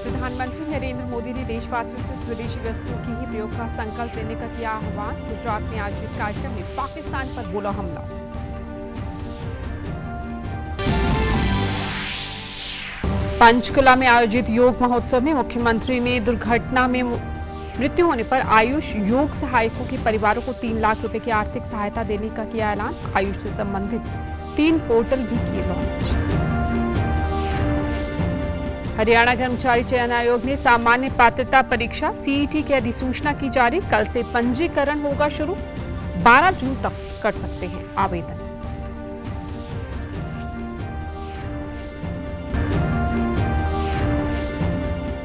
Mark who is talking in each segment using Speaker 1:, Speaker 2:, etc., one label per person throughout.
Speaker 1: प्रधानमंत्री नरेंद्र मोदी ने देशवासियों से स्वदेशी वस्तुओं की ही प्रयोग का संकल्प लेने का किया आह्वान। गुजरात में आयोजित कार्यक्रम में पाकिस्तान पर बोला हमला। पंचकुला में आयोजित योग महोत्सव में मुख्यमंत्री ने दुर्घटना में मृत्यु होने पर आयुष योग सहायकों के परिवारों को 3 लाख रुपए की आर्थिक सहायता देने का किया ऐलान। आयुष से संबंधित 3 पोर्टल भी किए लॉन्च। हरियाणा कर्मचारी चयन आयोग ने सामान्य पात्रता परीक्षा सीईटी की अधिसूचना की जारी। कल से पंजीकरण होगा शुरू। 12 जून तक कर सकते हैं आवेदन।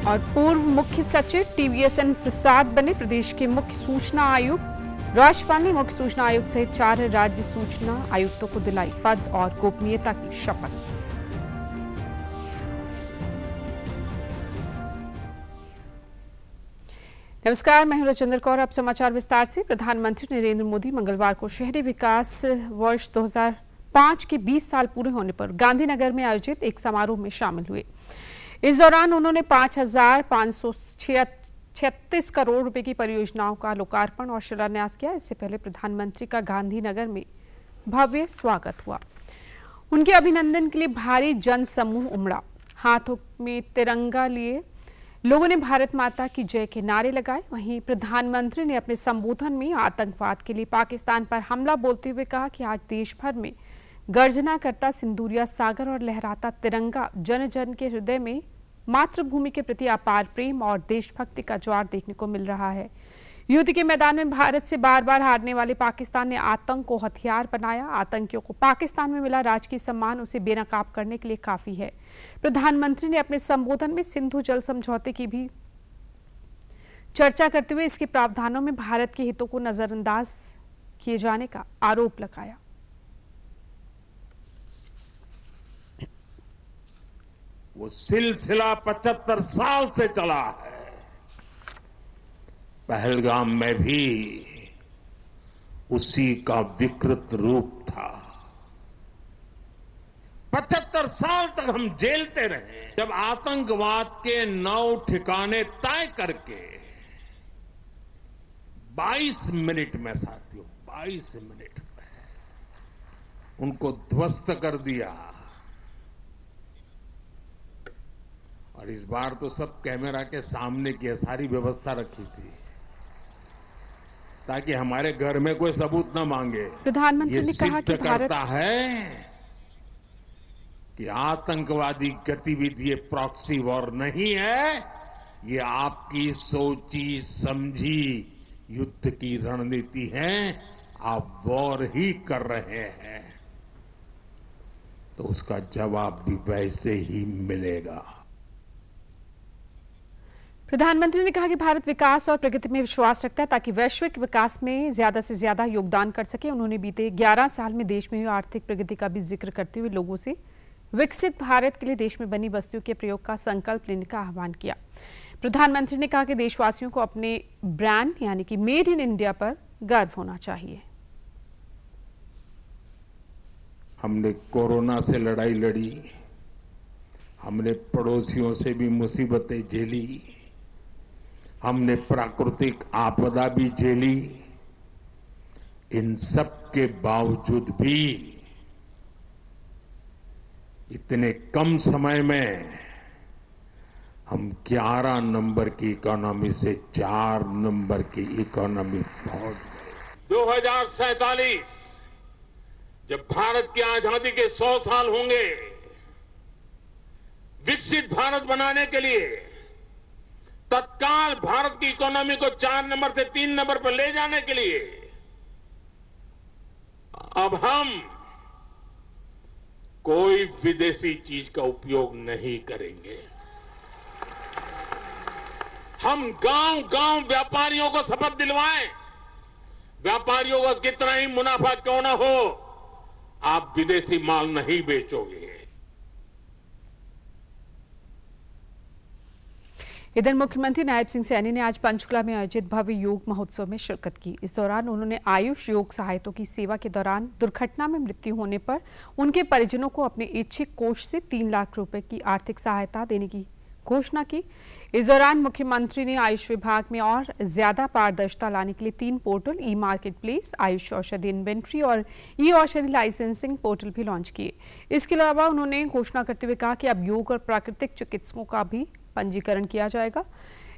Speaker 1: और पूर्व मुख्य सचिव टीवीएसएन प्रसाद बने प्रदेश के मुख्य सूचना आयुक्त। राज्यपाल ने मुख्य सूचना आयुक्त सहित 4 राज्य सूचना आयुक्तों को दिलाई पद और गोपनीयता की शपथ। नमस्कार, मैं हूं रचंद्र कौर। अब समाचार विस्तार से। प्रधानमंत्री नरेंद्र मोदी मंगलवार को शहरी विकास वर्ष 2005 के 20 साल पूरे होने पर गांधीनगर में आयोजित एक समारोह में शामिल हुए। इस दौरान उन्होंने 5,536 करोड़ रुपए की परियोजनाओं का लोकार्पण और शिलान्यास किया। इससे पहले प्रधानमंत्री का गांधीनगर में भव्य स्वागत हुआ। उनके अभिनंदन के लिए भारी जन समूह उमड़ा। हाथों में तिरंगा लिए लोगों ने भारत माता की जय के नारे लगाए। वहीं प्रधानमंत्री ने अपने संबोधन में आतंकवाद के लिए पाकिस्तान पर हमला बोलते हुए कहा कि आज देश भर में गर्जना करता सिंदूरिया सागर और लहराता तिरंगा जन जन के हृदय में मातृभूमि के प्रति अपार प्रेम और देशभक्ति का ज्वार देखने को मिल रहा है। युद्ध के मैदान में भारत से बार बार हारने वाले पाकिस्तान ने आतंक को हथियार बनाया। आतंकियों को पाकिस्तान में मिला राजकीय सम्मान उसे बेनकाब करने के लिए काफी है। प्रधानमंत्री ने अपने संबोधन में सिंधु जल समझौते की भी चर्चा करते हुए इसके प्रावधानों में भारत के हितों को नजरअंदाज किए जाने का आरोप लगाया।
Speaker 2: वो सिलसिला 75 साल से चला है। पहलगाम में भी उसी का विकृत रूप था। 75 साल तक हम झेलते रहे। जब आतंकवाद के 9 ठिकाने तय करके 22 मिनट में साथियों 22 मिनट में उनको ध्वस्त कर दिया। और इस बार तो सब कैमरा के सामने की सारी व्यवस्था रखी थी ताकि हमारे घर में कोई सबूत न मांगे।
Speaker 1: प्रधानमंत्री ने कहा कि भारत
Speaker 2: है कि आतंकवादी गतिविधि प्रॉक्सी वॉर नहीं है, ये आपकी सोची समझी युद्ध की रणनीति है। आप वॉर ही कर रहे हैं तो उसका जवाब भी वैसे ही मिलेगा।
Speaker 1: प्रधानमंत्री ने कहा कि भारत विकास और प्रगति में विश्वास रखता है ताकि वैश्विक विकास में ज्यादा से ज्यादा योगदान कर सके। उन्होंने बीते 11 साल में देश में हुई आर्थिक प्रगति का भी जिक्र करते हुए लोगों से विकसित भारत के लिए देश में बनी वस्तुओं के प्रयोग का संकल्प लेने का आह्वान किया। प्रधानमंत्री ने कहा कि देशवासियों को अपने ब्रांड यानी कि मेड इन इंडिया पर गर्व होना चाहिए।
Speaker 2: हमने कोरोना से लड़ाई लड़ी, हमने पड़ोसियों से भी मुसीबतें झेली, हमने प्राकृतिक आपदा भी झेली। इन सब के बावजूद भी इतने कम समय में हम 11 नंबर की इकोनॉमी से 4 नंबर की इकोनॉमी पहुंच गए।
Speaker 3: 2047 जब भारत की आजादी के 100 साल होंगे, विकसित भारत बनाने के लिए तत्काल भारत की इकोनॉमी को 4 नंबर से 3 नंबर पर ले जाने के लिए अब हम कोई विदेशी चीज का उपयोग नहीं करेंगे। हम गांव-गांव व्यापारियों को शपथ दिलवाएं, व्यापारियों का कितना ही मुनाफा क्यों ना हो, आप विदेशी माल नहीं बेचोगे।
Speaker 1: इधर मुख्यमंत्री नायब सिंह सैनी ने आज पंचकुला में आयोजित भव्य योग महोत्सव में शिरकत की। इस दौरान उन्होंने आयुष योग सहायकों की सेवा के दौरान दुर्घटना में मृत्यु होने पर उनके परिजनों को अपने इच्छिक कोष से 3 लाख रुपए की आर्थिक सहायता देने की घोषणा की। इस दौरान मुख्यमंत्री ने आयुष विभाग में और ज्यादा पारदर्शिता लाने के लिए 3 portal e market place, Ayush औषधि इन्वेंट्री और ई औषधि लाइसेंसिंग पोर्टल भी लॉन्च किए। इसके अलावा उन्होंने घोषणा करते हुए कहा कि अब योग और प्राकृतिक चिकित्सकों का भी पंजीकरण किया जाएगा।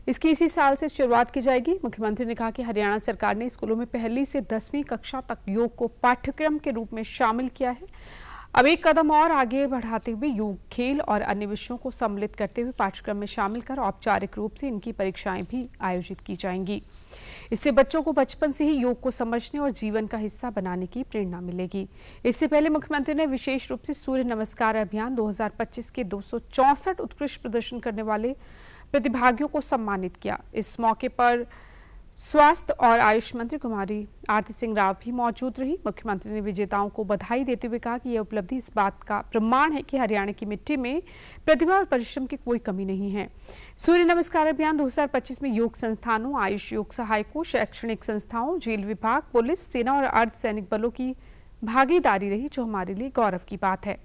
Speaker 1: इसकी इसी साल से शुरुआत की जाएगी। मुख्यमंत्री ने कहा कि हरियाणा सरकार ने स्कूलों में पहली से 10वीं कक्षा तक योग को पाठ्यक्रम के रूप में शामिल किया है। अब एक कदम और आगे बढ़ाते हुए योग, खेल और अन्य विषयों को सम्मिलित करते हुए पाठ्यक्रम में शामिल कर औपचारिक रूप से इनकी परीक्षाएं भी आयोजित की जाएंगी। इससे बच्चों को बचपन से ही योग को समझने और जीवन का हिस्सा बनाने की प्रेरणा मिलेगी। इससे पहले मुख्यमंत्री ने विशेष रूप से सूर्य नमस्कार अभियान 2025 के 264 उत्कृष्ट प्रदर्शन करने वाले प्रतिभागियों को सम्मानित किया। इस मौके पर स्वास्थ्य और आयुष मंत्री कुमारी आरती सिंह राव भी मौजूद रही। मुख्यमंत्री ने विजेताओं को बधाई देते हुए कहा कि यह उपलब्धि इस बात का प्रमाण है कि हरियाणा की मिट्टी में प्रतिभा और परिश्रम की कोई कमी नहीं है। सूर्य नमस्कार अभियान 2025 में योग संस्थानों, आयुष योग सहायकों, शैक्षणिक संस्थाओं, जेल विभाग, पुलिस, सेना और अर्धसैनिक बलों की भागीदारी रही, जो हमारे लिए गौरव की बात है।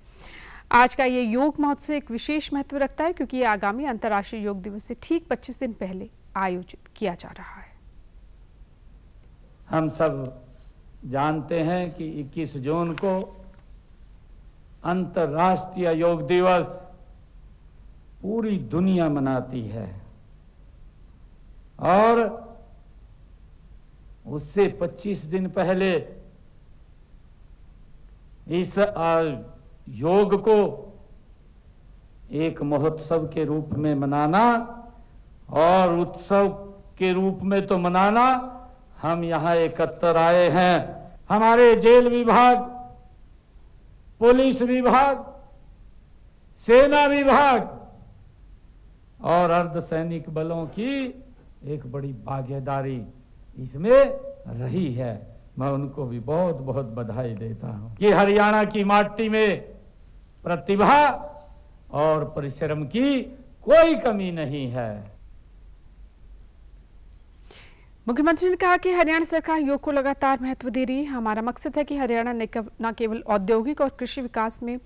Speaker 1: आज का ये योग महोत्सव एक विशेष महत्व रखता है क्योंकि ये आगामी अंतर्राष्ट्रीय योग दिवस से ठीक 25 दिन पहले आयोजित किया जा रहा है।
Speaker 4: हम सब जानते हैं कि 21 जून को अंतर्राष्ट्रीय योग दिवस पूरी दुनिया मनाती है और उससे 25 दिन पहले इस योग को एक महोत्सव के रूप में मनाना और उत्सव के रूप में तो मनाना, हम यहाँ एकत्र आए हैं। हमारे जेल विभाग, पुलिस विभाग, सेना विभाग और अर्धसैनिक बलों की एक बड़ी भागीदारी इसमें रही है। मैं उनको भी बहुत बहुत बधाई देता हूं कि हरियाणा की माटी में प्रतिभा और परिश्रम की कोई कमी नहीं है।
Speaker 1: मुख्यमंत्री ने कहा कि हरियाणा सरकार योग को लगातार महत्व दे रही है। हमारा मकसद है कि हरियाणा न केवल औद्योगिक और कृषि विकास में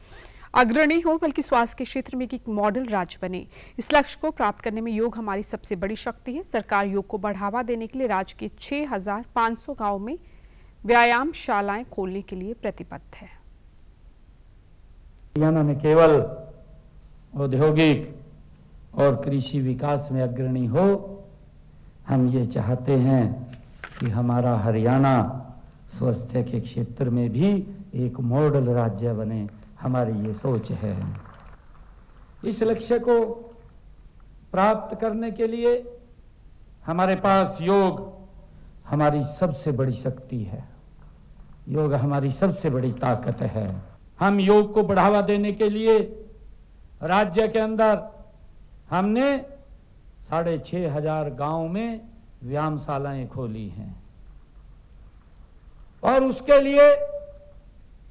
Speaker 1: अग्रणी हो बल्कि स्वास्थ्य के क्षेत्र में एक मॉडल राज्य बने। इस लक्ष्य को प्राप्त करने में योग हमारी सबसे बड़ी शक्ति है। सरकार योग को बढ़ावा देने के लिए राज्य के 6500 गांवों में व्यायाम शालाएं खोलने के लिए प्रतिबद्ध है।
Speaker 4: हरियाणा न केवल औद्योगिक और कृषि विकास में अग्रणी हो, हम ये चाहते हैं कि हमारा हरियाणा स्वास्थ्य के क्षेत्र में भी एक मॉडल राज्य बने। हमारी ये सोच है। इस लक्ष्य को प्राप्त करने के लिए हमारे पास योग हमारी सबसे बड़ी शक्ति है। योग हमारी सबसे बड़ी ताकत है। हम योग को बढ़ावा देने के लिए राज्य के अंदर हमने 6500 गांव में व्यायामशालाएं खोली हैं और उसके लिए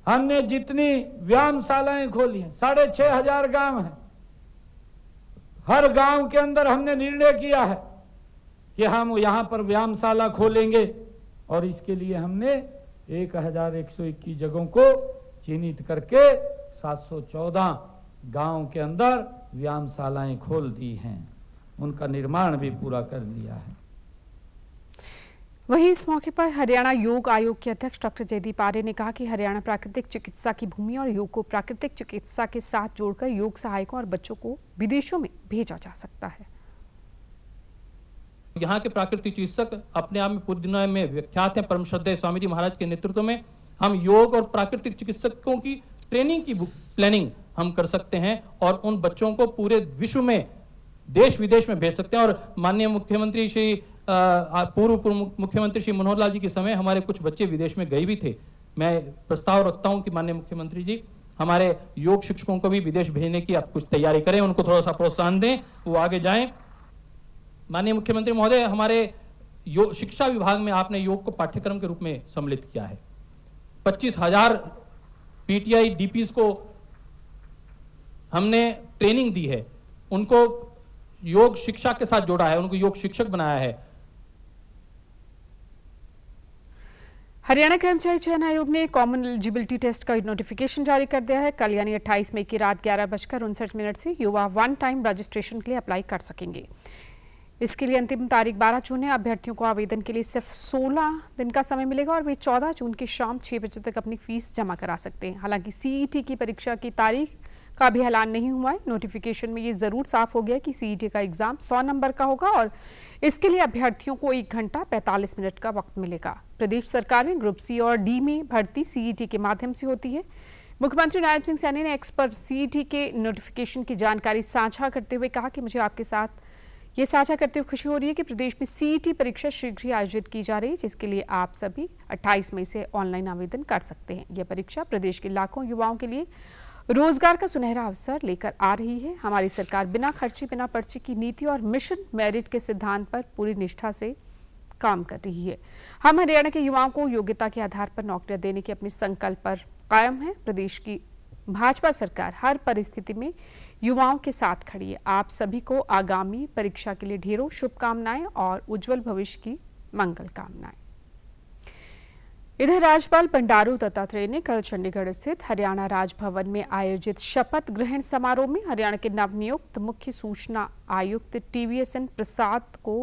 Speaker 4: हमने जितनी व्यायामशालाएं खोली हैं, 6500 गांव हैं, हर गांव के अंदर हमने निर्णय किया है कि हम यहां पर व्यायामशाला खोलेंगे और इसके लिए हमने 1121 जगहों को चिन्हित करके 714 गांव के अंदर व्यायामशालाएं खोल दी हैं। उनका निर्माण भी पूरा कर लिया है।
Speaker 1: वहीं इस मौके पर हरियाणा योग आयोग के अध्यक्ष डॉक्टर जयदीप आर्य ने कहा कि हरियाणा प्राकृतिक चिकित्सा की भूमि और योग को प्राकृतिक चिकित्सा के साथ जोड़कर योग सहायकों और बच्चों को विदेशों में भेजा जा सकता है।
Speaker 5: यहाँ के प्राकृतिक चिकित्सक अपने आप में पूरी दुनिया में विख्यात हैं। परम श्रद्धेय स्वामी जी महाराज के नेतृत्व में हम योग और प्राकृतिक चिकित्सकों की ट्रेनिंग की प्लानिंग हम कर सकते हैं और उन बच्चों को पूरे विश्व में, देश विदेश में भेज सकते हैं। और माननीय मुख्यमंत्री श्री पूर्व मुख्यमंत्री श्री मनोहर लाल जी के समय हमारे कुछ बच्चे विदेश में गए भी थे। मैं प्रस्ताव रखता हूं कि माननीय मुख्यमंत्री जी हमारे योग शिक्षकों को भी विदेश भेजने की आप कुछ तैयारी करें, उनको थोड़ा सा प्रोत्साहन दें, वो आगे जाएं। माननीय मुख्यमंत्री महोदय, हमारे योग शिक्षा विभाग में आपने योग को पाठ्यक्रम के रूप में सम्मिलित किया है। 25,000 पीटीआई डीपीज को हमने ट्रेनिंग दी है, उनको योग शिक्षा के साथ जोड़ा है, उनको योग शिक्षक बनाया है।
Speaker 1: हरियाणा कर्मचारी चयन आयोग ने कॉमन एलिजिबिलिटी टेस्ट का नोटिफिकेशन जारी कर दिया है। कल यानी 28 मई की रात 11:59 से युवा वन टाइम रजिस्ट्रेशन के लिए अप्लाई कर सकेंगे। इसके लिए अंतिम तारीख 12 जून है। अभ्यर्थियों को आवेदन के लिए सिर्फ 16 दिन का समय मिलेगा और वे 14 जून की शाम 6 बजे तक अपनी फीस जमा करा सकते हैं। हालांकि सीईटी की परीक्षा की तारीख का भी ऐलान नहीं हुआ है। नोटिफिकेशन में ये जरूर साफ हो गया कि सीईटी का एग्जाम 100 नंबर का होगा और इसके लिए अभ्यर्थियों को 1 घंटा 45 मिनट का वक्त मिलेगा। प्रदेश सरकार में ग्रुप सी और डी में भर्ती सीईटी के माध्यम से होती है। मुख्यमंत्री नायब सिंह सैनी ने एक्स पर सीईटी के नोटिफिकेशन की जानकारी साझा करते हुए कहा कि मुझे आपके साथ ये साझा करते हुए खुशी हो रही है कि प्रदेश में सीईटी परीक्षा शीघ्र ही आयोजित की जा रही है, जिसके लिए आप सभी 28 मई से ऑनलाइन आवेदन कर सकते हैं। यह परीक्षा प्रदेश के लाखों युवाओं के लिए रोजगार का सुनहरा अवसर लेकर आ रही है। हमारी सरकार बिना खर्चे बिना पर्ची की नीति और मिशन मेरिट के सिद्धांत पर पूरी निष्ठा से काम कर रही है। हम हरियाणा के युवाओं को योग्यता के आधार पर नौकरियां देने के अपने संकल्प पर कायम है। प्रदेश की भाजपा सरकार हर परिस्थिति में युवाओं के साथ खड़ी है। आप सभी को आगामी परीक्षा के लिए ढेरों शुभकामनाएं और उज्जवल भविष्य की मंगल कामनाएं। इधर राज्यपाल बंडारू दत्तात्रेय ने कल चंडीगढ़ स्थित हरियाणा राजभवन में आयोजित शपथ ग्रहण समारोह में हरियाणा के नवनियुक्त मुख्य सूचना आयुक्त TVSN प्रसाद को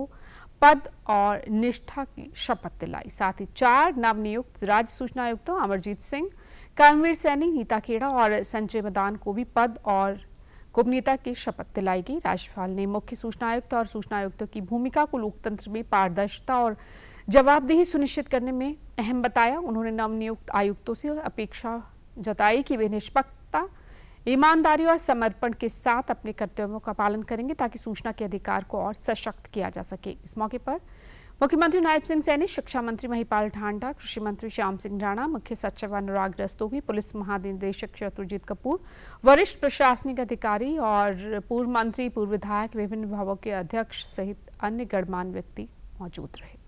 Speaker 1: पद और निष्ठा की शपथ दिलाई। साथ ही 4 नवनियुक्त राज्य सूचना आयुक्तों अमरजीत सिंह, कर्मवीर सैनी, नीता खेड़ा और संजय मदान को भी पद और गोपनीयता की शपथ दिलाई गई। राज्यपाल ने मुख्य सूचना आयुक्त और सूचना आयुक्तों की भूमिका को लोकतंत्र में पारदर्शिता और जवाबदेही सुनिश्चित करने में अहम बताया। उन्होंने नवनियुक्त आयुक्तों से अपेक्षा जताई कि वे निष्पक्षता, ईमानदारी और समर्पण के साथ अपने कर्तव्यों का पालन करेंगे ताकि सूचना के अधिकार को और सशक्त किया जा सके। इस मौके पर मुख्यमंत्री नायब सिंह सैनी, शिक्षा मंत्री महिपाल ढांडा, कृषि मंत्री श्याम सिंह राणा, मुख्य सचिव अनुराग रस्तोगी, पुलिस महानिदेशक शत्रुजीत कपूर, वरिष्ठ प्रशासनिक अधिकारी और पूर्व मंत्री, पूर्व विधायक, विभिन्न विभागों के अध्यक्ष सहित अन्य गणमान्य व्यक्ति मौजूद रहे।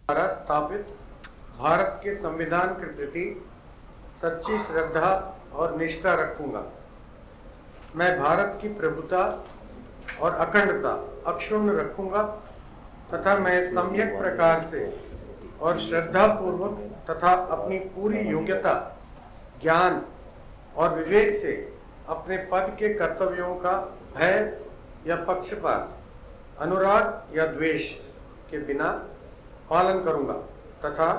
Speaker 6: द्वारा स्थापित भारत के संविधान के प्रति सच्ची श्रद्धा और निष्ठा रखूंगा। मैं भारत की प्रभुता और अखंडता अक्षुण्ण रखूंगा तथा मैं सम्यक प्रकार से और श्रद्धापूर्वक तथा अपनी पूरी योग्यता, ज्ञान और विवेक से अपने पद के कर्तव्यों का भय या पक्षपात, अनुराग या द्वेष के बिना पालन करूंगा तथा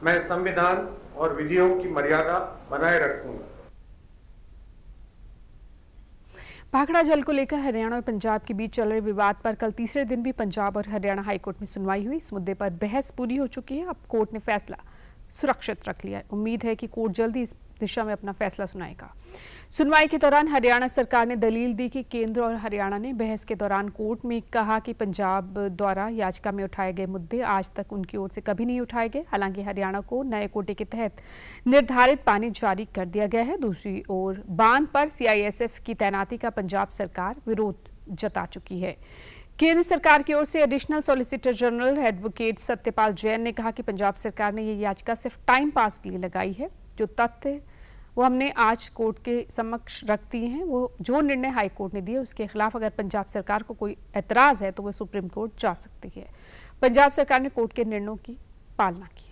Speaker 6: मैं संविधान और विधियों की मर्यादा बनाए रखूंगा।
Speaker 1: भाखड़ा जल को लेकर हरियाणा और पंजाब के बीच चल रहे विवाद पर कल तीसरे दिन भी पंजाब और हरियाणा हाईकोर्ट में सुनवाई हुई। इस मुद्दे पर बहस पूरी हो चुकी है। अब कोर्ट ने फैसला सुरक्षित रख लिया है। उम्मीद है कि कोर्ट जल्दी इस दिशा में अपना फैसला सुनाएगा। सुनवाई के दौरान हरियाणा सरकार ने दलील दी कि केंद्र और हरियाणा ने बहस के दौरान कोर्ट में कहा कि पंजाब द्वारा याचिका में उठाए गए मुद्दे आज तक उनकी ओर से कभी नहीं उठाए गए। हालांकि हरियाणा को नए कोटे के तहत निर्धारित पानी जारी कर दिया गया है। दूसरी ओर बांध पर CISF की तैनाती का पंजाब सरकार विरोध जता चुकी है। केंद्र सरकार की ओर से additional solicitor general advocate Satyapal Jain ने कहा कि पंजाब सरकार ने ये याचिका सिर्फ टाइम पास के लिए लगाई है। जो तथ्य वो हमने आज कोर्ट के समक्ष रख दिए हैं, वो जो निर्णय हाई कोर्ट ने दिए उसके खिलाफ अगर पंजाब सरकार को कोई एतराज है तो वो सुप्रीम कोर्ट जा सकती है। पंजाब सरकार ने कोर्ट के निर्णयों की पालना की है।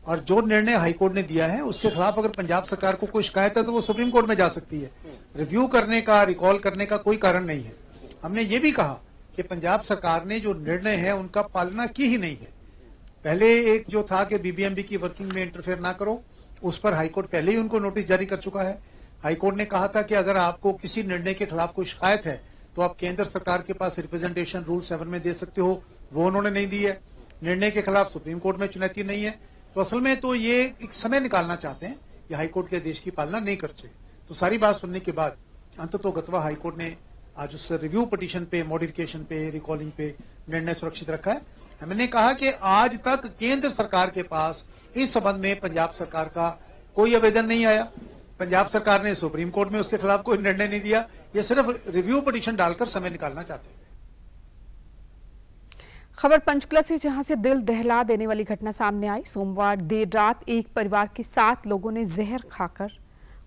Speaker 7: और जो निर्णय हाईकोर्ट ने दिया है उसके खिलाफ अगर पंजाब सरकार को कोई शिकायत है तो वो सुप्रीम कोर्ट में जा सकती है। रिव्यू करने का, रिकॉल करने का कोई कारण नहीं है। हमने ये भी कहा कि पंजाब सरकार ने जो निर्णय है उनका पालना की ही नहीं है। पहले एक जो था कि BBMB की वर्किंग में इंटरफेयर ना करो, उस पर हाईकोर्ट पहले ही उनको नोटिस जारी कर चुका है। हाईकोर्ट ने कहा था कि अगर आपको किसी निर्णय के खिलाफ कोई शिकायत है तो आप केंद्र सरकार के पास रिप्रेजेंटेशन रूल 7 में दे सकते हो, वो उन्होंने नहीं दी है। निर्णय के खिलाफ सुप्रीम कोर्ट में चुनौती नहीं है। तो असल में तो ये एक समय निकालना चाहते हैं, ये हाईकोर्ट के आदेश की पालना नहीं करते। तो सारी बात सुनने के बाद अंततोगत्वा हाईकोर्ट ने आज उस रिव्यू पिटीशन पे, मॉडिफिकेशन पे, रिकॉलिंग पे निर्णय सुरक्षित रखा है। हमने कहा कि आज तक केंद्र सरकार के पास इस संबंध में पंजाब सरकार का कोई आवेदन नहीं आया। पंजाब सरकार ने सुप्रीम कोर्ट में उसके खिलाफ कोई निर्णय नहीं दिया। ये सिर्फ रिव्यू पिटीशन डालकर समय निकालना चाहते हैं।
Speaker 1: खबर पंचकुला से, जहां से दिल दहला देने वाली घटना सामने आई। सोमवार देर रात एक परिवार के 7 लोगों ने जहर खाकर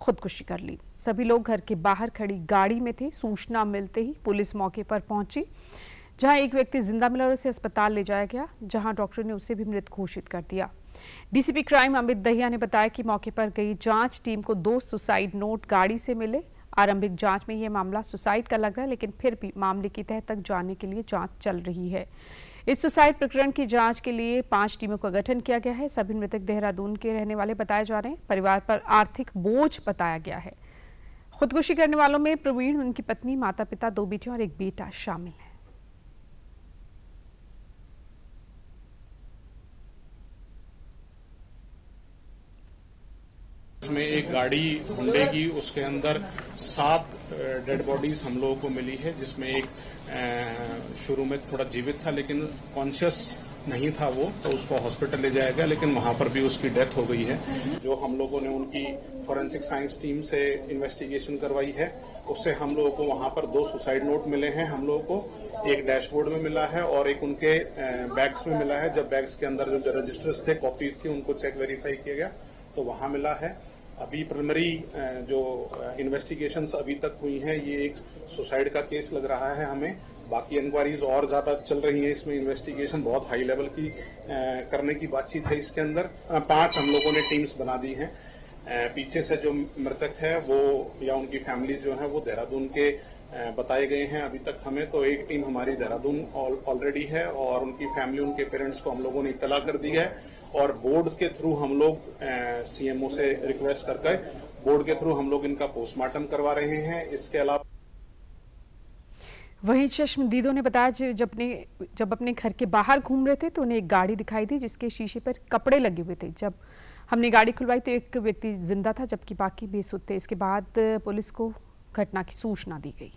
Speaker 1: खुदकुशी कर ली। सभी लोग घर के बाहर खड़ी गाड़ी में थे। सूचना मिलते ही पुलिस मौके पर पहुंची, जहां एक व्यक्ति जिंदा मिला और उसे अस्पताल ले जाया गया, जहां डॉक्टर ने उसे भी मृत घोषित कर दिया। डीसीपी क्राइम अमित दहिया ने बताया कि मौके पर गई जांच टीम को 2 सुसाइड नोट गाड़ी से मिले। आरंभिक जांच में यह मामला सुसाइड का लग रहा है, लेकिन फिर भी मामले की तह तक जाने के लिए जांच चल रही है। इस सुसाइड प्रकरण की जांच के लिए 5 टीमों का गठन किया गया है। सभी मृतक देहरादून के रहने वाले बताए जा रहे हैं। परिवार पर आर्थिक बोझ बताया गया है। खुदकुशी करने वालों में प्रवीण, उनकी पत्नी, माता पिता, 2 बेटियां और एक बेटा शामिल है।
Speaker 8: इसमें एक गाड़ी हुंडे की, उसके अंदर 7 डेड बॉडीज हम लोगों को मिली है, जिसमें एक शुरू में थोड़ा जीवित था लेकिन कॉन्शियस नहीं था वो, तो उसको हॉस्पिटल ले जाया गया, लेकिन वहां पर भी उसकी डेथ हो गई है। जो हम लोगों ने उनकी फॉरेंसिक साइंस टीम से इन्वेस्टिगेशन करवाई है, उससे हम लोगों को वहां पर 2 सुसाइड नोट मिले हैं। हम लोगों को एक डैशबोर्ड में मिला है और एक उनके बैग्स में मिला है। जब बैग्स के अंदर जो रजिस्टर्स थे, कॉपीज थी, उनको चेक वेरीफाई किया गया तो वहां मिला है। अभी प्राइमरी जो इन्वेस्टिगेशंस अभी तक हुई हैं, ये एक सुसाइड का केस लग रहा है हमें। बाकी इंक्वायरीज और ज्यादा चल रही हैं। इसमें इन्वेस्टिगेशन बहुत हाई लेवल की करने की बातचीत है। इसके अंदर 5 हम लोगों ने टीम्स बना दी हैं। पीछे से जो मृतक है वो या उनकी फैमिली जो है वो देहरादून के बताए गए हैं अभी तक हमें। तो एक टीम हमारी देहरादून ऑलरेडी है और उनकी फैमिली, उनके पेरेंट्स को हम लोगों ने इत्तला कर दी है और बोर्ड के थ्रू हम लोग सीएमओ से रिक्वेस्ट करके बोर्ड के थ्रू हम लोग इनका पोस्टमार्टम करवा रहे हैं। इसके अलावा
Speaker 1: वहीं चश्मदीदों ने बताया जब अपने घर के बाहर घूम रहे थे तो उन्हें एक गाड़ी दिखाई दी जिसके शीशे पर कपड़े लगे हुए थे। जब हमने गाड़ी खुलवाई तो एक व्यक्ति जिंदा था जबकि बाकी बेसुध थे। इसके बाद पुलिस को घटना की सूचना दी गई।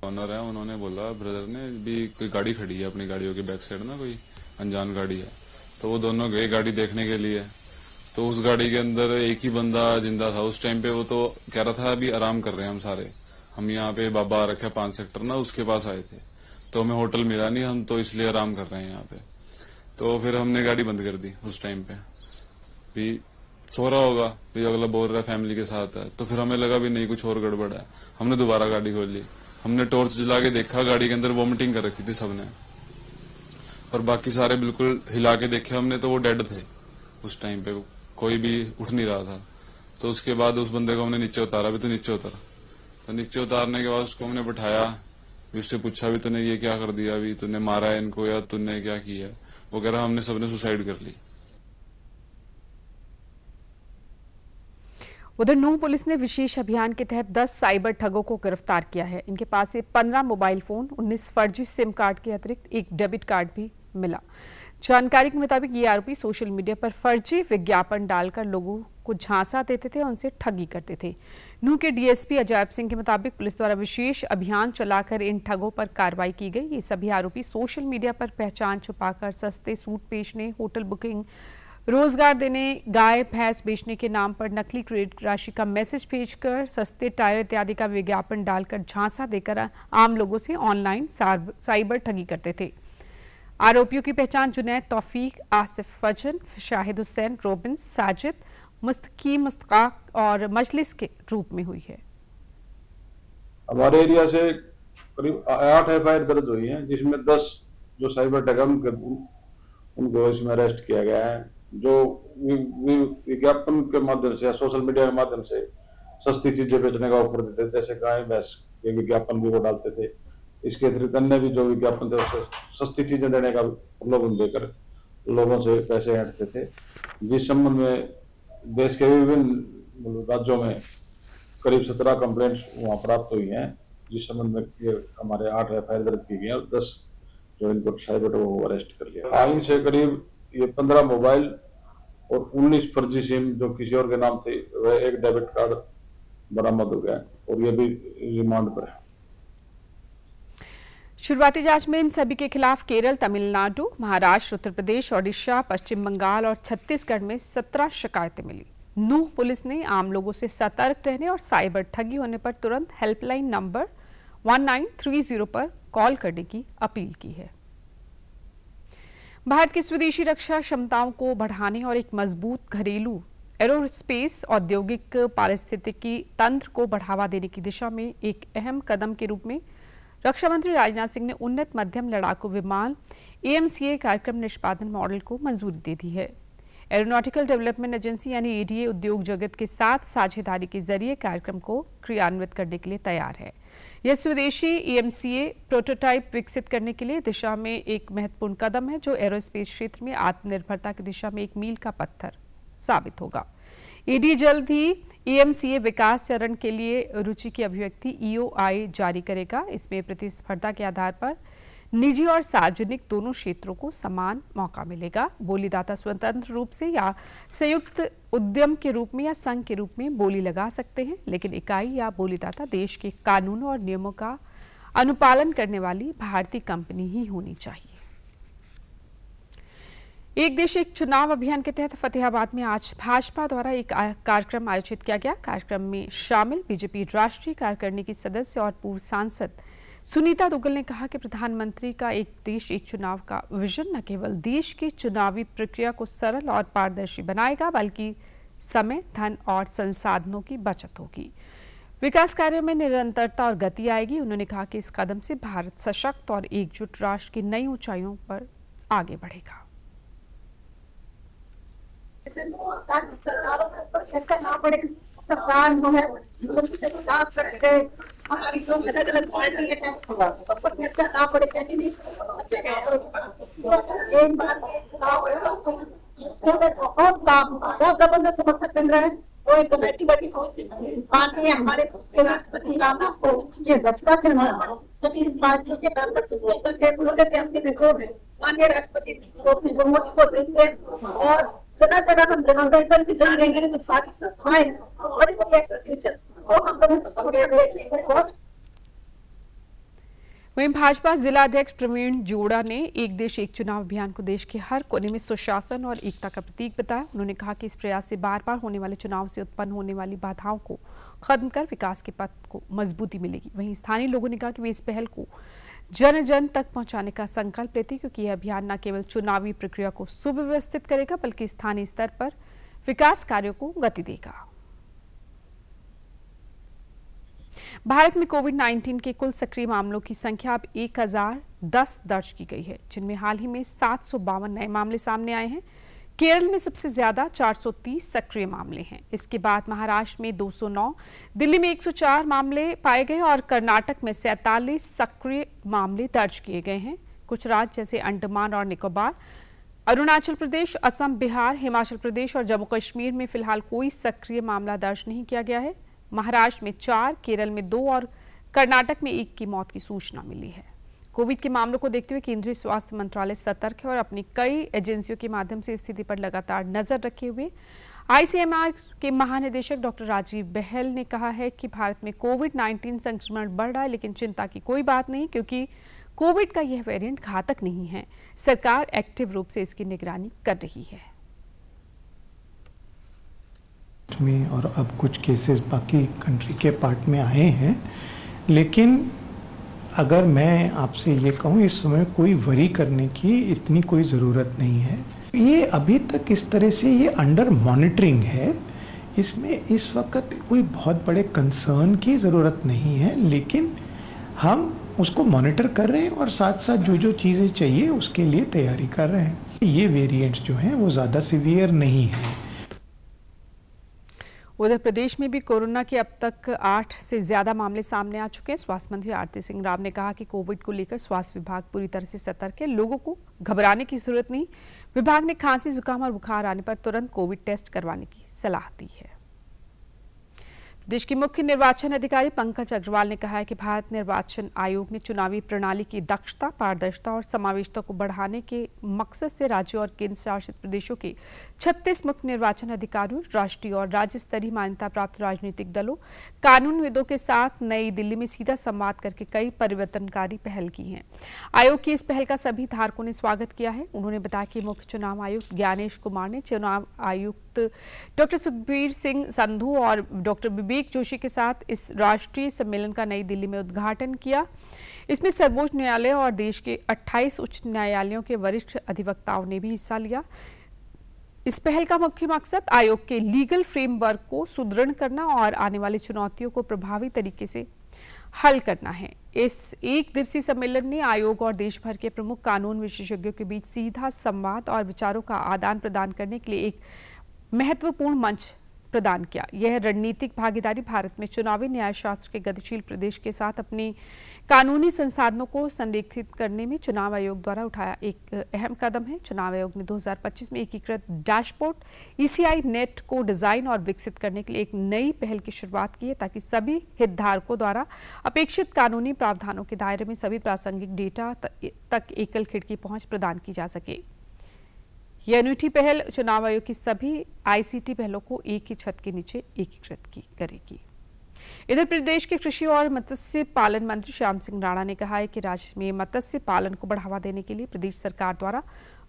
Speaker 9: ऑनर है, उन्होंने बोला, ब्रदर ने भी कोई गाड़ी खड़ी है अपनी गाड़ियों के बैक साइड ना, कोई अनजान गाड़ी है। तो वो दोनों गए गाड़ी देखने के लिए। तो उस गाड़ी के अंदर एक ही बंदा जिंदा था उस टाइम पे। वो तो कह रहा था अभी आराम कर रहे हैं हम सारे, हम यहाँ पे बाबा रखे 5 सेक्टर ना, उसके पास आए थे तो हमें होटल मिला नहीं, हम तो इसलिए आराम कर रहे हैं यहाँ पे। तो फिर हमने गाड़ी बंद कर दी। उस टाइम पे भी सो रहा होगा, भी अगला बोल रहा है फैमिली के साथ है, तो फिर हमें लगा भी नहीं कुछ और गड़बड़ है। हमने दोबारा गाड़ी खोल ली। हमने टॉर्च जला के देखा, गाड़ी के अंदर वॉमिटिंग कर रखी थी सबने, और बाकी सारे बिल्कुल हिला के देखे हमने तो वो डेड थे। उस टाइम पे कोई भी उठ नहीं रहा था। तो उसके बाद उस बंदे को हमने नीचे उतारा, भी तो नीचे उतर। तो नीचे उतारने के बाद उसको हमने बैठाया, भी उससे पूछा भी तूने ये क्या कर दिया, भी तूने मारा है इनको या तूने क्या किया। वो कह रहा हमने सबने सुसाइड कर ली।
Speaker 1: उधर नूंह पुलिस ने विशेष अभियान के तहत 10 साइबर ठगों को गिरफ्तार किया है। इनके पास से 15 मोबाइल फोन, 19 फर्जी सिम कार्ड के अतिरिक्त एक डेबिट कार्ड भी मिला। जानकारी के मुताबिक ये आरोपी सोशल मीडिया पर फर्जी विज्ञापन डालकर लोगों को झांसा देते थे और उनसे ठगी करते थे। नूंह के डीएसपी अजैब सिंह के मुताबिक पुलिस द्वारा विशेष अभियान चलाकर इन ठगों पर कार्रवाई की गई। ये सभी आरोपी सोशल मीडिया पर पहचान छुपाकर सस्ते सूट बेचने, होटल बुकिंग, रोजगार देने, गाय भैंस बेचने के नाम पर नकली क्रेडिट राशि का मैसेज भेजकर सस्ते टायर इत्यादि का विज्ञापन डालकर झांसा देकर आम लोगों से ऑनलाइन साइबर ठगी करते थे। आरोपियों की पहचान जुनैद, तौफीक, आसिफ फजन, शाहिद हुसैन, रोबिन, साजिद, मुस्तकी, मुस्तकाक और मजलिस के रूप में हुई है।
Speaker 10: हमारे एरिया से करीब 8 एफआईआर दर्ज हुई हैं, जिसमें 10 जो साइबर ठग उनको इसमें अरेस्ट किया गया है। जो विज्ञापन के माध्यम से, सोशल मीडिया के माध्यम से सस्ती चीजें बेचने का ऑफर देते थे, जैसे गाय भैंस के विज्ञापन भी वो डालते थे। इसके अतिरिक्त अन्य भी जो विज्ञापन थे सस्ती चीजें देने का प्रलोभन देकर लोगों से पैसे हटते थे। जिस संबंध में देश के विभिन्न राज्यों में करीब 17 कंप्लेंट्स वहां प्राप्त हुई हैं, जिस संबंध में ये हमारे 8 एफआईआर दर्ज की गई है और 10 जो इनको साइबर वो अरेस्ट कर लिया। इनसे करीब ये 15 मोबाइल और 19 फर्जी सिम जो किसी और के नाम थे, वह एक डेबिट कार्ड बरामद हो गया और ये भी रिमांड पर है।
Speaker 1: शुरुआती जांच में इन सभी के खिलाफ केरल, तमिलनाडु, महाराष्ट्र, उत्तर प्रदेश, ओडिशा, पश्चिम बंगाल और छत्तीसगढ़ में 17 शिकायतें मिली। नूंह पुलिस ने आम लोगों से सतर्क रहने और साइबर ठगी होने पर तुरंत हेल्पलाइन नंबर 1930 पर कॉल करने की अपील की है। भारत की स्वदेशी रक्षा क्षमताओं को बढ़ाने और एक मजबूत घरेलू एरोस्पेस औद्योगिक पारिस्थितिकी तंत्र को बढ़ावा देने की दिशा में एक अहम कदम के रूप में रक्षा मंत्री राजनाथ सिंह ने उन्नत मध्यम लड़ाकू विमान AMCA कार्यक्रम निष्पादन मॉडल को मंजूरी दे दी है। एरोनॉटिकल डेवलपमेंट एजेंसी यानी ADA उद्योग जगत के साथ साझेदारी के जरिए कार्यक्रम को क्रियान्वित करने के लिए तैयार है। यह स्वदेशी AMCA प्रोटोटाइप विकसित करने के लिए दिशा में एक महत्वपूर्ण कदम है, जो एरोस्पेस क्षेत्र में आत्मनिर्भरता की दिशा में एक मील का पत्थर साबित होगा। ADA जल्द ही AMCA विकास चरण के लिए रुचि की अभिव्यक्ति EOI जारी करेगा। इसमें प्रतिस्पर्धा के आधार पर निजी और सार्वजनिक दोनों क्षेत्रों को समान मौका मिलेगा। बोलीदाता स्वतंत्र रूप से या संयुक्त उद्यम के रूप में या संघ के रूप में बोली लगा सकते हैं, लेकिन इकाई या बोलीदाता देश के कानूनों और नियमों का अनुपालन करने वाली भारतीय कंपनी ही होनी चाहिए। एक देश एक चुनाव अभियान के तहत फतेहाबाद में आज भाजपा द्वारा एक कार्यक्रम आयोजित किया गया। कार्यक्रम में शामिल बीजेपी राष्ट्रीय कार्यकारिणी की सदस्य और पूर्व सांसद सुनीता दुग्गल ने कहा कि प्रधानमंत्री का एक देश एक चुनाव का विजन न केवल देश की चुनावी प्रक्रिया को सरल और पारदर्शी बनाएगा, बल्कि समय, धन और संसाधनों की बचत होगी। विकास कार्यों में निरंतरता और गति आएगी। उन्होंने कहा कि इस कदम से भारत सशक्त और एकजुट राष्ट्र की नई ऊंचाइयों पर आगे बढ़ेगा।
Speaker 11: सरकारों पर खर्चा ना पड़े, सरकार जो है से विकास करके हमारी जो अलग अलग पार्टी है पर खर्चा ना पड़े, कहती नहीं एक बार चुनाव बहुत जबरदस्त समर्थन मिल रहा है। तो एक कमेटी बनी माननीय हमारे राष्ट्रपति रामनाथ कोविंद की अध्यक्षता में सभी पार्टियों के मेंबर थे, उन्होंने अपने रिपोर्ट में माननीय राष्ट्रपति को देंगे और जगह हम जगह भी जा रहे हैं। तो सारी संस्थाएं बड़ी बड़ी एसोसिएशन और हम लोगों को समझ।
Speaker 1: वहीं भाजपा जिला अध्यक्ष प्रवीण जोड़ा ने एक देश एक चुनाव अभियान को देश के हर कोने में सुशासन और एकता का प्रतीक बताया। उन्होंने कहा कि इस प्रयास से बार बार होने वाले चुनाव से उत्पन्न होने वाली बाधाओं को खत्म कर विकास के पथ को मजबूती मिलेगी। वहीं स्थानीय लोगों ने कहा कि वे इस पहल को जन जन तक पहुंचाने का संकल्प लेते, क्योंकि यह अभियान न केवल चुनावी प्रक्रिया को सुव्यवस्थित करेगा, बल्कि स्थानीय स्तर पर विकास कार्यों को गति देगा। भारत में कोविड-19 के कुल सक्रिय मामलों की संख्या अब 1010 दर्ज की गई है, जिनमें हाल ही में 752 नए मामले सामने आए हैं। केरल में सबसे ज्यादा 430 सक्रिय मामले हैं। इसके बाद महाराष्ट्र में 209, दिल्ली में 104 मामले पाए गए और कर्नाटक में 47 सक्रिय मामले दर्ज किए गए हैं। कुछ राज्य जैसे अंडमान और निकोबार, अरुणाचल प्रदेश, असम, बिहार, हिमाचल प्रदेश और जम्मू कश्मीर में फिलहाल कोई सक्रिय मामला दर्ज नहीं किया गया है। महाराष्ट्र में 4, केरल में 2 और कर्नाटक में 1 की मौत की सूचना मिली है। कोविड के मामलों को देखते हुए केंद्रीय स्वास्थ्य मंत्रालय सतर्क है और अपनी कई एजेंसियों के माध्यम से स्थिति पर लगातार नजर रखे हुए ICMR के महानिदेशक डॉक्टर राजीव बहल ने कहा है कि भारत में कोविड-19 संक्रमण बढ़ रहा है, लेकिन चिंता की कोई बात नहीं, क्योंकि कोविड का यह वेरिएंट घातक नहीं है। सरकार एक्टिव रूप से इसकी निगरानी कर रही है।
Speaker 12: में और अब कुछ केसेस बाकी कंट्री के पार्ट में आए हैं, लेकिन अगर मैं आपसे ये कहूँ, इस समय कोई वरी करने की इतनी कोई ज़रूरत नहीं है। ये अभी तक इस तरह से ये अंडर मॉनिटरिंग है, इसमें इस वक्त कोई बहुत बड़े कंसर्न की ज़रूरत नहीं है, लेकिन हम उसको मॉनिटर कर रहे हैं और साथ साथ जो जो चीज़ें चाहिए उसके लिए तैयारी कर रहे हैं। ये वेरिएंट्स जो हैं वो ज़्यादा सीवियर नहीं है।
Speaker 1: उधर प्रदेश में भी कोरोना के अब तक 8 से ज्यादा मामले सामने आ चुके हैं। स्वास्थ्य मंत्री आरती सिंह राव ने कहा कि कोविड को लेकर स्वास्थ्य विभाग पूरी तरह से सतर्क है, लोगों को घबराने की जरूरत नहीं। विभाग ने खांसी, जुकाम और बुखार आने पर तुरंत कोविड टेस्ट करवाने की सलाह दी है। देश के मुख्य निर्वाचन अधिकारी पंकज अग्रवाल ने कहा है कि भारत निर्वाचन आयोग ने चुनावी प्रणाली की दक्षता, पारदर्शिता और समावेशिता को बढ़ाने के मकसद से राज्यों और केंद्र शासित प्रदेशों के 36 मुख्य निर्वाचन अधिकारियों, राष्ट्रीय और राज्य स्तरीय मान्यता प्राप्त राजनीतिक दलों, कानूनविदों के साथ नई दिल्ली में सीधा संवाद करके कई परिवर्तनकारी पहल की है। आयोग की इस पहल का सभी धारकों ने स्वागत किया है। उन्होंने बताया कि मुख्य चुनाव आयुक्त ज्ञानेश कुमार ने चुनाव आयुक्त डॉक्टर सुखबीर सिंह संधू और डॉक्टर विवेक जोशी के साथ इस राष्ट्रीय सम्मेलन का नई दिल्ली में उद्घाटन किया। इसमें सर्वोच्च न्यायालय और देश के 28 उच्च न्यायालयों के वरिष्ठ अधिवक्ताओं ने भी हिस्सा लिया। इस पहल का मुख्य मकसद आयोग के लीगल फ्रेमवर्क को सुदृढ़ करना और आने वाली चुनौतियों को प्रभावी तरीके से हल करना है। इस एक दिवसीय सम्मेलन ने आयोग और देश भर के प्रमुख कानून विशेषज्ञों के बीच सीधा संवाद और विचारों का आदान प्रदान करने के लिए एक महत्वपूर्ण मंच प्रदान किया। यह रणनीतिक भागीदारी भारत में चुनावी न्यायशास्त्र के गतिशील प्रदेश के साथ अपने कानूनी संसाधनों को संरेखित करने में चुनाव आयोग द्वारा उठाया एक अहम कदम है। चुनाव आयोग ने 2025 में एकीकृत डैशबोर्ड ECI नेट को डिजाइन और विकसित करने के लिए एक नई पहल की शुरुआत की है, ताकि सभी हितधारकों द्वारा अपेक्षित कानूनी प्रावधानों के दायरे में सभी प्रासंगिक डेटा तक एकल खिड़की पहुंच प्रदान की जा सके। यह अनूठी पहल चुनाव आयोग की सभी ICT पहलों को एक ही छत के नीचे एकीकृत करेगी। इधर प्रदेश के कृषि और मत्स्य पालन मंत्री श्याम सिंह राणा ने कहा है कि राज्य में मत्स्य पालन को बढ़ावा देने के लिए प्रदेश सरकार द्वारा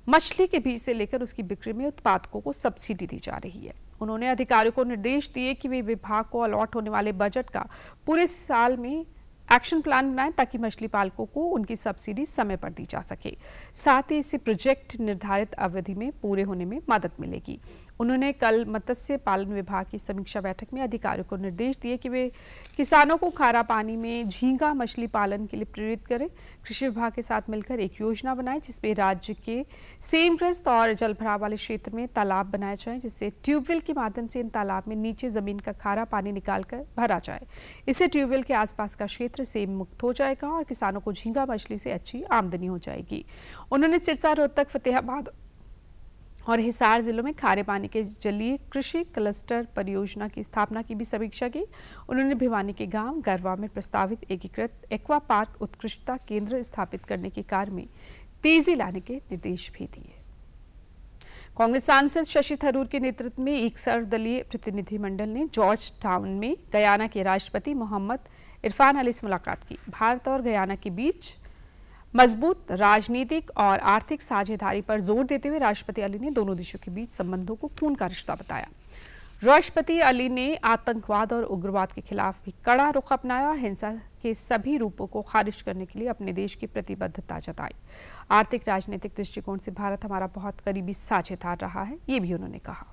Speaker 1: मछली के बीज से लेकर उसकी बिक्री में उत्पादकों को सब्सिडी दी जा रही है। उन्होंने अधिकारियों को निर्देश दिए कि वे विभाग को अलॉट होने वाले बजट का पूरे साल में एक्शन प्लान बनाएं, ताकि मछली पालकों को उनकी सब्सिडी समय पर दी जा सके। साथ ही इससे प्रोजेक्ट निर्धारित अवधि में पूरे होने में मदद मिलेगी। उन्होंने कल मत्स्य पालन विभाग की समीक्षा बैठक में अधिकारियों को निर्देश दिए कि वे किसानों को खारा पानी में झींगा मछली पालन के लिए प्रेरित करें। कृषि विभाग के साथ मिलकर एक योजना बनाएं जिसमें राज्य के सेमग्रस्त और जलभराव वाले क्षेत्र में तालाब बनाए जाएं, जिससे ट्यूबवेल के माध्यम से इन तालाब में नीचे जमीन का खारा पानी निकालकर भरा जाए। इससे ट्यूबवेल के आसपास का क्षेत्र सेम मुक्त हो जाएगा और किसानों को झींगा मछली से अच्छी आमदनी हो जाएगी। उन्होंने सिरसा, रोहतक, फतेहाबाद और हिसार जिलों में खारे पानी के जलीय कृषि क्लस्टर परियोजना की स्थापना की भी समीक्षा की। उन्होंने भिवानी के गांव गरवा में प्रस्तावित एकीकृत एक्वा पार्क उत्कृष्टता केंद्र स्थापित करने के कार्य में तेजी लाने के निर्देश भी दिए। कांग्रेस सांसद शशि थरूर के नेतृत्व में एक सर्वदलीय प्रतिनिधिमंडल ने जॉर्ज टाउन में गयाना के राष्ट्रपति मोहम्मद इरफान अली से मुलाकात की। भारत और गयाना के बीच मजबूत राजनीतिक और आर्थिक साझेदारी पर जोर देते हुए राष्ट्रपति अली ने दोनों देशों के बीच संबंधों को खून का रिश्ता बताया। राष्ट्रपति अली ने आतंकवाद और उग्रवाद के खिलाफ भी कड़ा रुख अपनाया और हिंसा के सभी रूपों को खारिज करने के लिए अपने देश की प्रतिबद्धता जताई। आर्थिक राजनीतिक दृष्टिकोण से भारत हमारा बहुत करीबी साझेदार रहा है, ये भी उन्होंने कहा।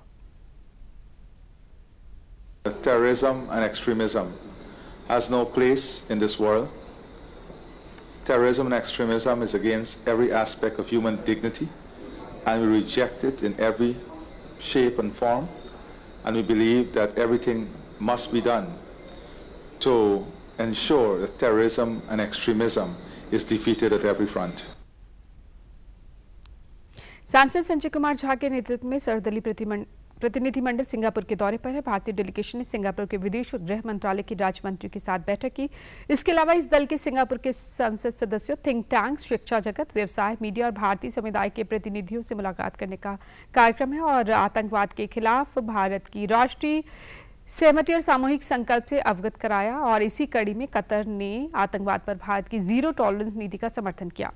Speaker 13: Terrorism and extremism has no place in this world. Terrorism and extremism is against every aspect of human dignity, and we reject it in every shape and form, and we believe that everything must be done to ensure that terrorism and extremism is defeated at every front.
Speaker 1: सांसद संजय कुमार झा के नेतृत्व में सर्वदलीय प्रतिनिधिमंडल Singapore के दौरे पर है। भारतीय डेलीगेशन ने सिंगापुर के विदेश और गृह मंत्रालय के राज्य मंत्रियों के साथ बैठक की। इसके अलावा इस दल के सिंगापुर के संसद सदस्यों, थिंक टैंक्स, शिक्षा जगत, व्यवसाय, मीडिया और भारतीय समुदाय के प्रतिनिधियों से मुलाकात करने का कार्यक्रम है और आतंकवाद के खिलाफ भारत की राष्ट्रीय सहमति और सामूहिक संकल्प से अवगत कराया। और इसी कड़ी में कतर ने आतंकवाद पर भारत की जीरो टॉलरेंस नीति का समर्थन किया।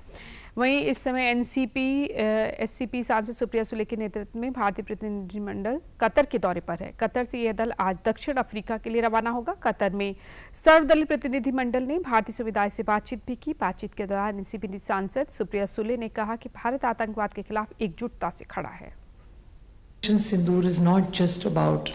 Speaker 1: वहीं इस समय SCP सांसद सुप्रिया सुले के नेतृत्व में भारतीय प्रतिनिधिमंडल कतर के दौरे पर है। कतर से यह दल आज दक्षिण अफ्रीका के लिए रवाना होगा। कतर में सर्वदलीय प्रतिनिधिमंडल ने भारतीय समुदाय से बातचीत भी की। बातचीत के दौरान SCP सांसद सुप्रिया सुले ने कहा कि भारत आतंकवाद के खिलाफ एकजुटता से खड़ा है।
Speaker 14: Sindoor is not just about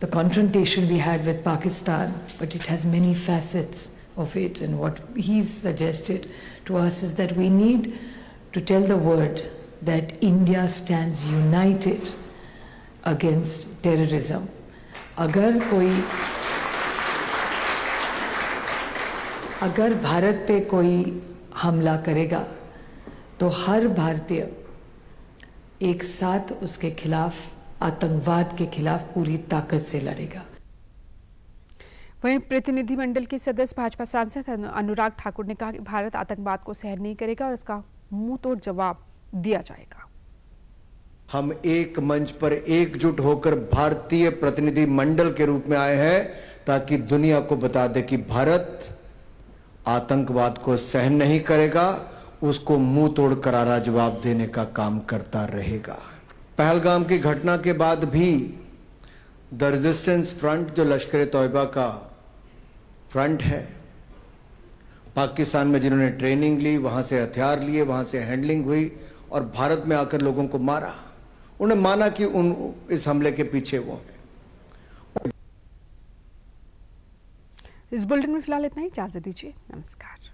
Speaker 14: the confrontation we had with Pakistan, but it has many facets of it, and what he's suggested to us is that we need to tell the world that India stands united against terrorism. अगर भारत पे कोई हमला करेगा तो हर भारतीय एक साथ उसके खिलाफ, आतंकवाद के खिलाफ पूरी ताकत से लड़ेगा।
Speaker 1: वहीं प्रतिनिधिमंडल के सदस्य भाजपा सांसद अनुराग ठाकुर ने कहा कि भारत आतंकवाद को सहन नहीं करेगा और इसका मुंह तोड़ जवाब दिया जाएगा।
Speaker 15: हम एक मंच पर एकजुट होकर भारतीय प्रतिनिधि मंडल के रूप में आए हैं ताकि दुनिया को बता दे कि भारत आतंकवाद को सहन नहीं करेगा, उसको मुंह तोड़ करारा जवाब देने का काम करता रहेगा। पहलगाम की घटना के बाद भी द रेजिस्टेंस फ्रंट, जो लश्कर तौयबा का फ्रंट है, पाकिस्तान में जिन्होंने ट्रेनिंग ली, वहां से हथियार लिए, वहां से हैंडलिंग हुई और भारत में आकर लोगों को मारा, उन्हें माना कि इस हमले के पीछे वो हैं।
Speaker 1: इस बुलेटिन में फिलहाल इतना ही, इजाजत दीजिए, नमस्कार।